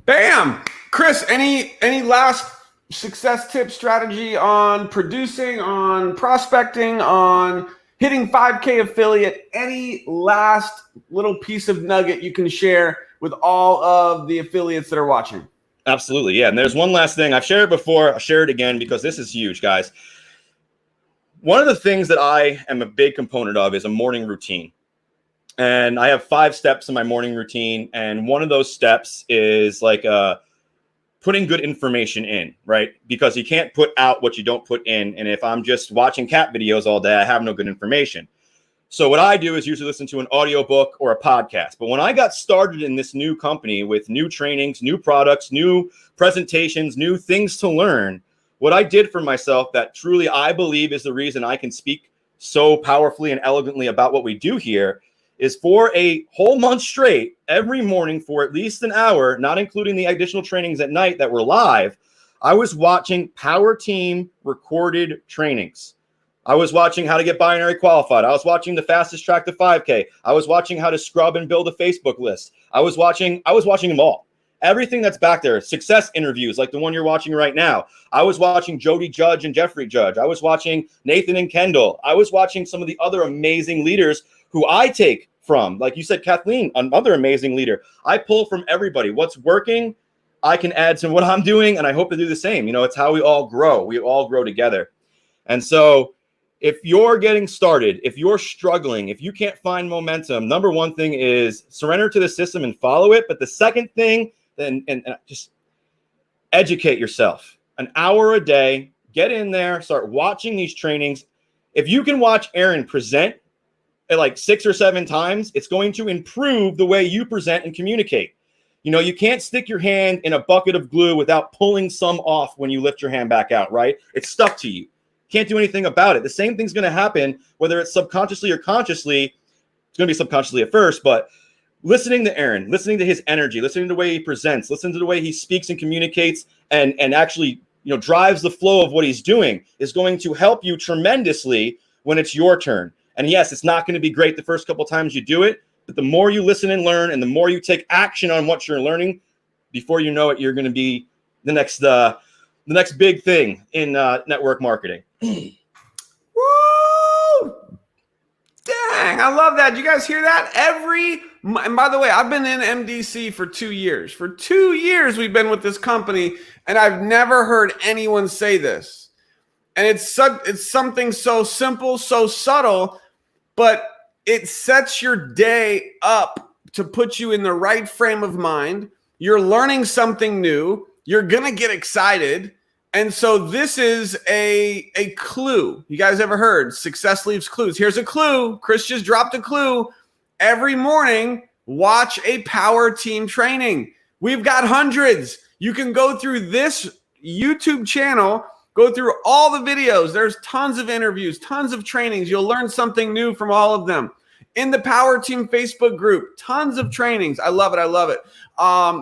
[SPEAKER 1] Bam! Chris, any last success tip, strategy on producing, on prospecting, on hitting 5K affiliate? Any last little piece of nugget you can share with all of the affiliates that are watching?
[SPEAKER 2] Absolutely, yeah. And there's one last thing. I've shared it before. I'll share it again because this is huge, guys. One of the things that I am a big component of is a morning routine. And I have 5 steps in my morning routine. And one of those steps is like putting good information in, right? Because you can't put out what you don't put in. And if I'm just watching cat videos all day, I have no good information. So what I do is usually listen to an audiobook or a podcast. But when I got started in this new company with new trainings, new products, new presentations, new things to learn, what I did for myself that truly I believe is the reason I can speak so powerfully and elegantly about what we do here is for a whole month straight, every morning for at least an hour, not including the additional trainings at night that were live, I was watching Power Team recorded trainings. I was watching how to get binary qualified. I was watching the fastest track to 5K. I was watching how to scrub and build a Facebook list. I was watching them all. Everything that's back there, success interviews like the one you're watching right now. I was watching Jody Judge and Jeffrey Judge. I was watching Nathan and Kendall. I was watching some of the other amazing leaders who I take from. Like you said, Kathleen, another amazing leader. I pull from everybody. What's working, I can add to what I'm doing, and I hope to do the same. You know, it's how we all grow. We all grow together. And so if you're getting started, if you're struggling, if you can't find momentum, number one thing is surrender to the system and follow it. But the second thing, and just educate yourself. An hour a day, get in there, start watching these trainings. If you can watch Aaron present like 6 or 7 times, it's going to improve the way you present and communicate. You know, you can't stick your hand in a bucket of glue without pulling some off when you lift your hand back out, right? It's stuck to you. Can't do anything about it. The same thing's going to happen, whether it's subconsciously or consciously. It's going to be subconsciously at first, but listening to Aaron, listening to his energy, listening to the way he presents, listening to the way he speaks and communicates and actually, you know, drives the flow of what he's doing is going to help you tremendously when it's your turn. And yes, it's not going to be great the first couple of times you do it, but the more you listen and learn and the more you take action on what you're learning, before you know it, you're going to be the next big thing in network marketing.
[SPEAKER 1] Woo! Dang, I love that. Did you guys hear that? And by the way, I've been in MDC for 2 years. For 2 years, we've been with this company, and I've never heard anyone say this. And it's something so simple, so subtle, but it sets your day up to put you in the right frame of mind. You're learning something new. You're going to get excited. And so this is a clue. You guys ever heard success leaves clues? Here's a clue. Chris just dropped a clue. Every morning, watch a power team training. We've got hundreds. You can go through this YouTube channel, go through all the videos. There's tons of interviews, tons of trainings. You'll learn something new from all of them. In the Power Team Facebook group, tons of trainings. I love it. I love it.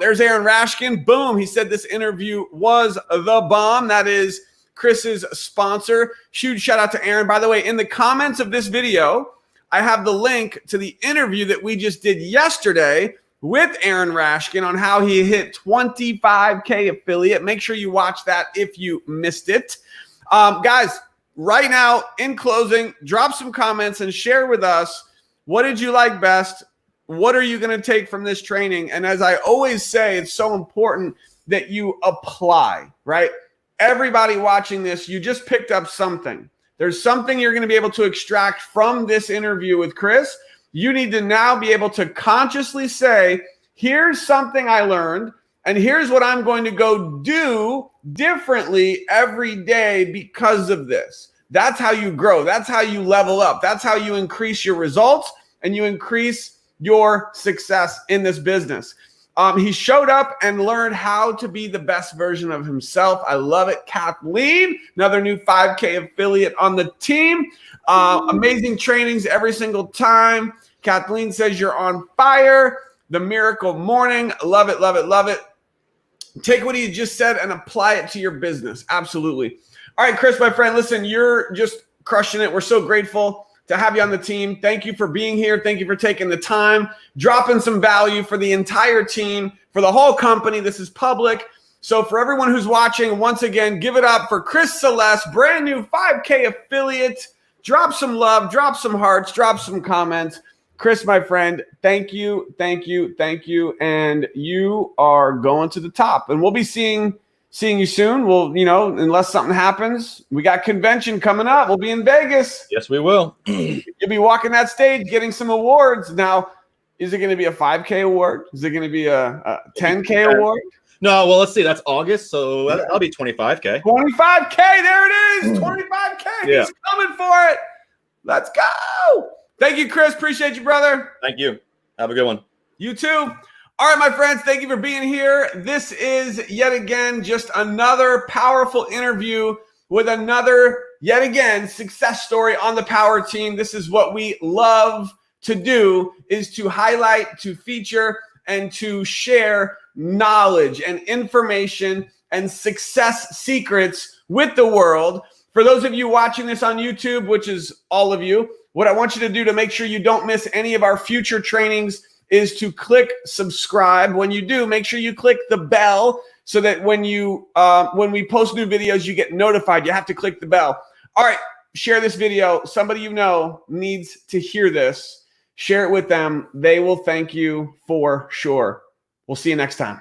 [SPEAKER 1] There's Aaron Rashkin. Boom. He said this interview was the bomb. That is Chris's sponsor. Huge shout out to Aaron. By the way, in the comments of this video, I have the link to the interview that we just did yesterday with Aaron Rashkin on how he hit 25K affiliate. Make sure you watch that if you missed it. Guys, right now, in closing, drop some comments and share with us, what did you like best? What are you going to take from this training? And as I always say, it's so important that you apply, right? Everybody watching this, you just picked up something. There's something you're going to be able to extract from this interview with Chris. You need to now be able to consciously say, here's something I learned, and here's what I'm going to go do differently every day because of this. That's how you grow. That's how you level up. That's how you increase your results and you increase your success in this business. He showed up and learned how to be the best version of himself. I love it. Kathleen, another new 5K affiliate on the team. Amazing trainings every single time. Kathleen says you're on fire. The miracle morning. Love it, love it, love it. Take what he just said and apply it to your business. Absolutely. All right, Chris, my friend, listen, you're just crushing it. We're so grateful to have you on the team. Thank you for being here. Thank you for taking the time, dropping some value for the entire team, for the whole company. This is public. So for everyone who's watching, once again, give it up for Chris Celeste, brand new 5K affiliate. Drop some love, drop some hearts, drop some comments. Chris, my friend, thank you, thank you, thank you. And you are going to the top. And we'll be seeing you soon. We'll, unless something happens, we got convention coming up. We'll be in Vegas.
[SPEAKER 2] Yes, we will.
[SPEAKER 1] You'll be walking that stage, getting some awards. Now, is it going to be a 5K award? Is it going to be a 10K award?
[SPEAKER 2] No, well, let's see. That's August, so that'll be 25K.
[SPEAKER 1] 25K, there it is. 25K.
[SPEAKER 2] Yeah.
[SPEAKER 1] He's coming for it. Let's go. Thank you, Chris. Appreciate you, brother.
[SPEAKER 2] Thank you. Have a good one.
[SPEAKER 1] You too. All right, my friends, thank you for being here. This is yet again just another powerful interview with another, yet again, success story on the Power Team. This is what we love to do, is to highlight, to feature, and to share knowledge and information and success secrets with the world. For those of you watching this on YouTube, which is all of you, what I want you to do to make sure you don't miss any of our future trainings is to click subscribe. When you do, make sure you click the bell so that when we post new videos, you get notified. You have to click the bell. All right, share this video. Somebody you know needs to hear this. Share it with them. They will thank you for sure. We'll see you next time.